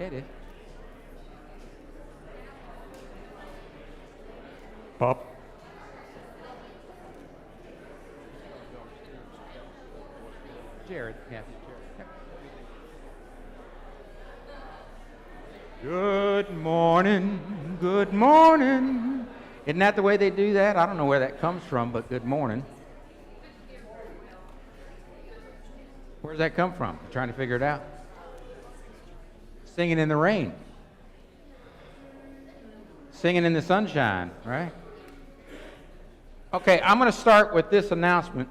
Yeah, it is. Pop. Jared, yeah. Good morning. Good morning. Isn't that the way they do that? I don't know where that comes from, but good morning. Where's that come from? I'm trying to figure it out. Singing in the rain. Singing in the sunshine, right? Okay, I'm going to start with this announcement.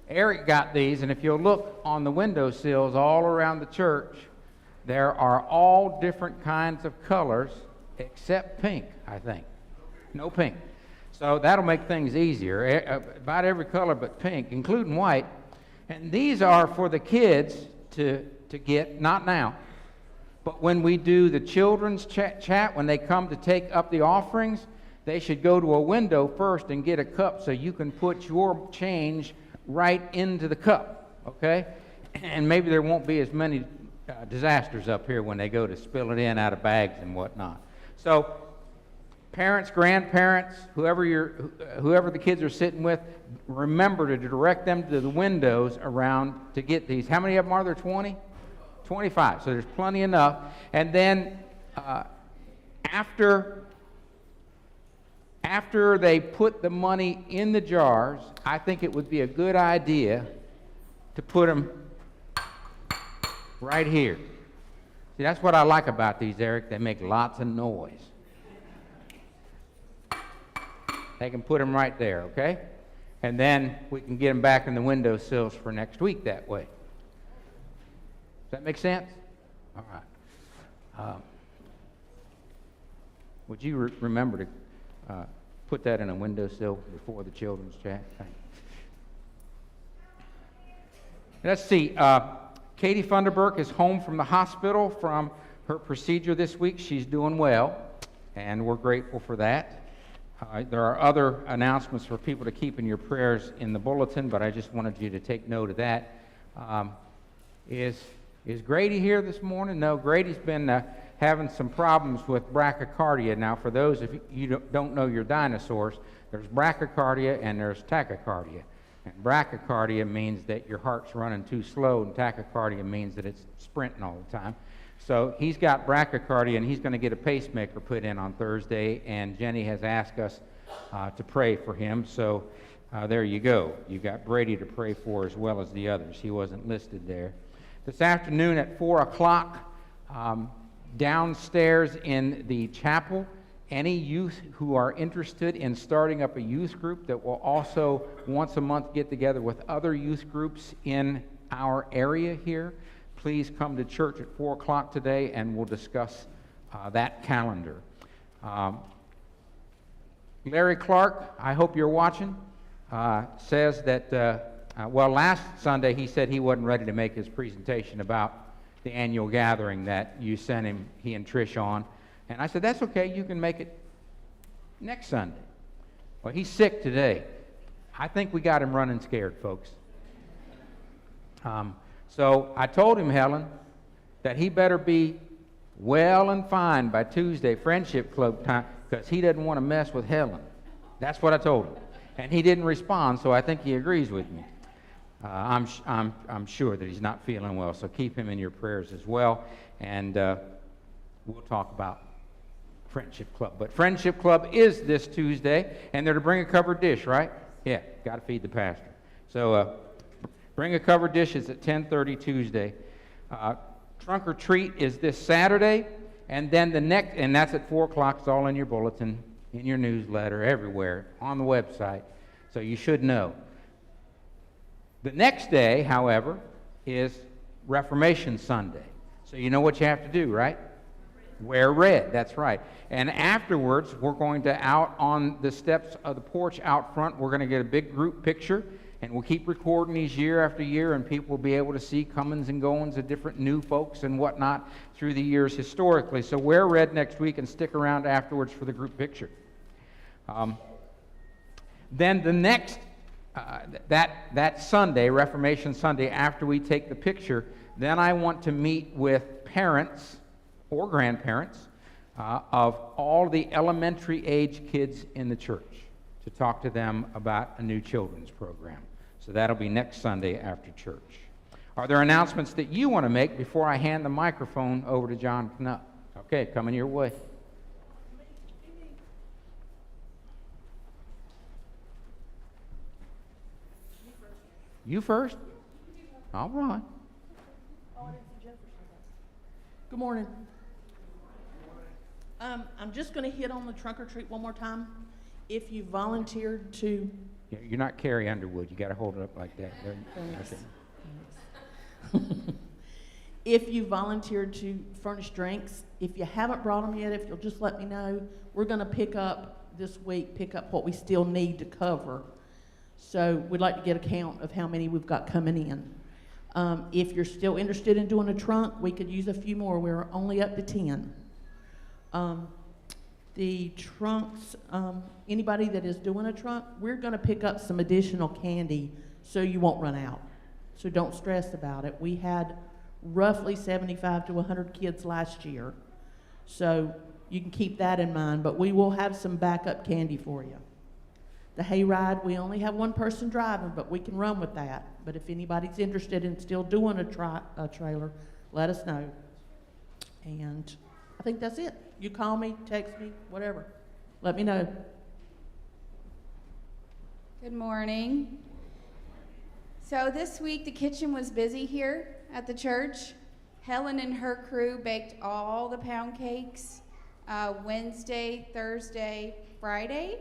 Eric got these, and if you'll look on the windowsills all around the church, there are all different kinds of colors except pink, I think. No pink. So that'll make things easier. About every color but pink, including white. And these are for the kids to get, not now, but when we do the children's chat, when they come to take up the offerings, they should go to a window first and get a cup so you can put your change right into the cup, okay? And maybe there won't be as many disasters up here when they go to spill it in out of bags and whatnot. So parents, grandparents, whoever the kids are sitting with, remember to direct them to the windows around to get these. How many of them are there? 20? 25. So there's plenty enough. And then after they put the money in the jars, I think it would be a good idea to put them right here. See, that's what I like about these, Eric. They make lots of noise. They can put them right there, okay? And then we can get them back in the windowsills for next week that way. Does that make sense? All right. Would you remember to put that in a windowsill before the children's chat? Let's see. Katie Funderburk is home from the hospital from her procedure this week. She's doing well, and we're grateful for that. There are other announcements for people to keep in your prayers in the bulletin, but I just wanted you to take note of that. Is Grady here this morning? No, Grady's been having some problems with brachycardia. Now, for those of you don't know your dinosaurs, there's brachycardia and there's tachycardia. And brachycardia means that your heart's running too slow, and tachycardia means that it's sprinting all the time. So he's got brachycardia, and he's going to get a pacemaker put in on Thursday, and Jenny has asked us to pray for him. So there you go. You've got Brady to pray for as well as the others. He wasn't listed there. This afternoon at 4 o'clock, downstairs in the chapel, any youth who are interested in starting up a youth group that will also once a month get together with other youth groups in our area here, please come to church at 4 o'clock today, and we'll discuss that calendar. Larry Clark, I hope you're watching, says that, well, last Sunday he said he wasn't ready to make his presentation about the annual gathering that you sent him, he and Trish, on. And I said, that's okay, you can make it next Sunday. Well, he's sick today. I think we got him running scared, folks. So I told him, Helen, that he better be well and fine by Tuesday, Friendship Club time, because he doesn't want to mess with Helen. That's what I told him. And he didn't respond, so I think he agrees with me. I'm sure that he's not feeling well, so keep him in your prayers as well. And we'll talk about Friendship Club. But Friendship Club is this Tuesday, and they're to bring a covered dish, right? Yeah, got to feed the pastor. So bring a covered dish. It's at 10:30 Tuesday. Trunk or treat is this Saturday, and then the next, and that's at 4 o'clock. It's all in your bulletin, in your newsletter, everywhere, on the website, so you should know. The next day, however, is Reformation Sunday. So you know what you have to do, right? Wear red, that's right. And afterwards, we're going to out on the steps of the porch out front, we're going to get a big group picture, and we'll keep recording these year after year, and people will be able to see comings and goings of different new folks and whatnot through the years historically. So wear red next week and stick around afterwards for the group picture. Then the next, that Sunday, Reformation Sunday, after we take the picture, Then I want to meet with parents or grandparents of all the elementary age kids in the church to talk to them about a new children's program. So that'll be next Sunday after church. Are there announcements that you want to make before I hand the microphone over to John Knupp? Okay, coming your way. You first? All right. Good morning. I'm just going to hit on the trunk or treat one more time. If you volunteered to... You're not Carrie Underwood. You got to hold it up like that. Thanks. If you volunteered to furnish drinks, if you haven't brought them yet, if you'll just let me know, we're going to pick up what we still need to cover. So we'd like to get a count of how many we've got coming in. If you're still interested in doing a trunk, we could use a few more. We're only up to 10. The trunks, anybody that is doing a trunk, we're going to pick up some additional candy so you won't run out. So don't stress about it. We had roughly 75 to 100 kids last year. So you can keep that in mind, but we will have some backup candy for you. The hayride, we only have one person driving, but we can run with that. But if anybody's interested in still doing a trailer, let us know. And I think that's it. You call me, text me, whatever. Let me know. Good morning. So this week the kitchen was busy here at the church. Helen and her crew baked all the pound cakes Wednesday, Thursday, Friday.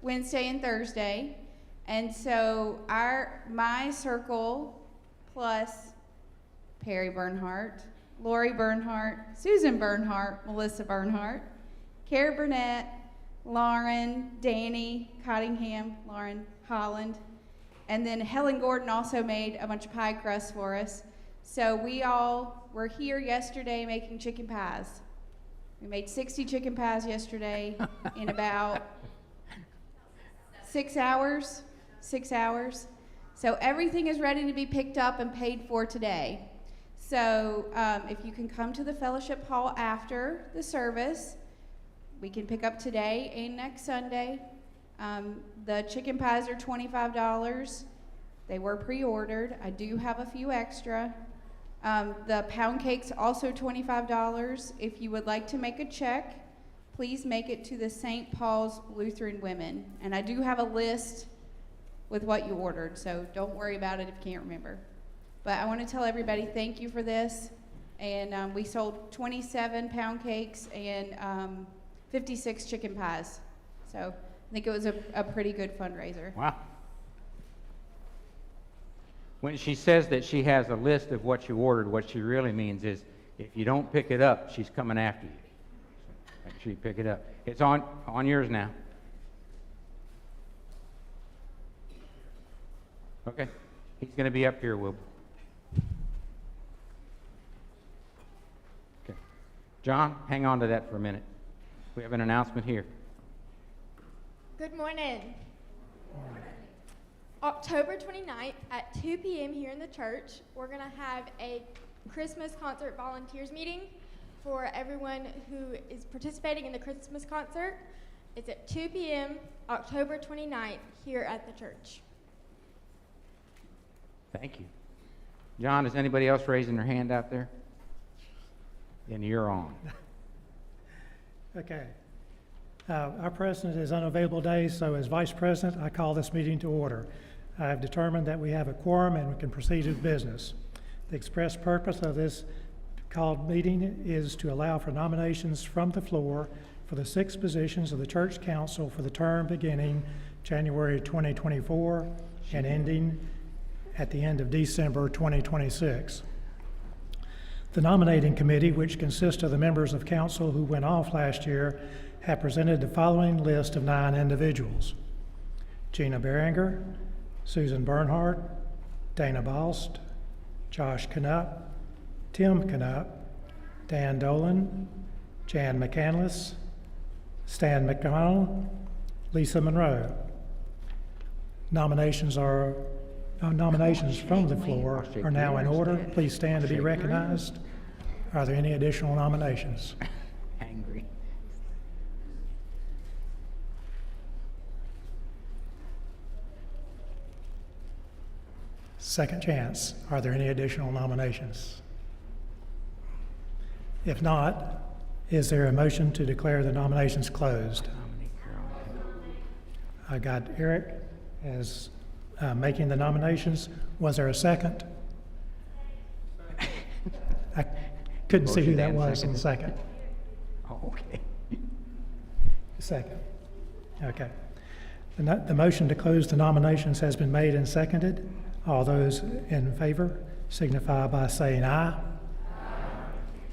Wednesday and Thursday. And so my circle plus Perry Bernhardt, Lori Bernhardt, Susan Bernhardt, Melissa Bernhardt, Carrie Burnett, Lauren, Danny Cottingham, Lauren Holland, and then Helen Gordon also made a bunch of pie crusts for us. So we all were here yesterday making chicken pies. We made 60 chicken pies yesterday in about 6 hours. 6 hours. So everything is ready to be picked up and paid for today. So if you can come to the fellowship hall after the service, we can pick up today and next Sunday. The chicken pies are $25. They were pre-ordered. I do have a few extra. The pound cakes also $25. If you would like to make a check, please make it to the St. Paul's Lutheran Women. And I do have a list with what you ordered, so don't worry about it if you can't remember. But I want to tell everybody thank you for this. And we sold 27 pound cakes and 56 chicken pies. So I think it was a pretty good fundraiser. Wow. When she says that she has a list of what you ordered, what she really means is if you don't pick it up, she's coming after you. Make sure you pick it up. It's on yours now. Okay. He's going to be up here, Wilbur. Okay. John, hang on to that for a minute. We have an announcement here. Good morning. October 29th at 2 p.m. here in the church, we're going to have a Christmas concert volunteers meeting for everyone who is participating in the Christmas concert. It's at 2 p.m. October 29th here at the church. Thank you. John, is anybody else raising their hand out there? Then you're on. Okay. Our president is unavailable today, so as vice president, I call this meeting to order. I have determined that we have a quorum and we can proceed with business. The express purpose of this called meeting is to allow for nominations from the floor for the 6 positions of the church council for the term beginning January 2024 and ending at the end of December 2026. The nominating committee, which consists of the members of council who went off last year, have presented the following list of 9 individuals: Gina Beringer, Susan Bernhardt, Dana Balst, Josh Knupp, Tim Knupp, Dan Dolan, Jan McCandless, Stan McDonald, Lisa Monroe. Nominations are nominations from the floor are now in order. Please stand to be recognized. Are there any additional nominations? Angry. Second chance. Are there any additional nominations? If not, is there a motion to declare the nominations closed? I got Eric as making the nominations. Was there a second? I couldn't see who that was in the second. Oh, okay. Second. Okay. The motion to close the nominations has been made and seconded. All those in favor signify by saying aye.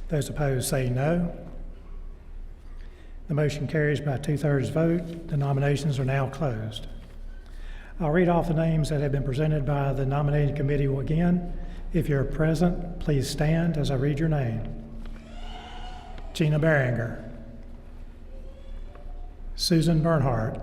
Those opposed say no. The motion carries by 2/3 vote. The nominations are now closed. I'll read off the names that have been presented by the nominating committee again. If you're present, please stand as I read your name. Gina Beringer, Susan Bernhardt,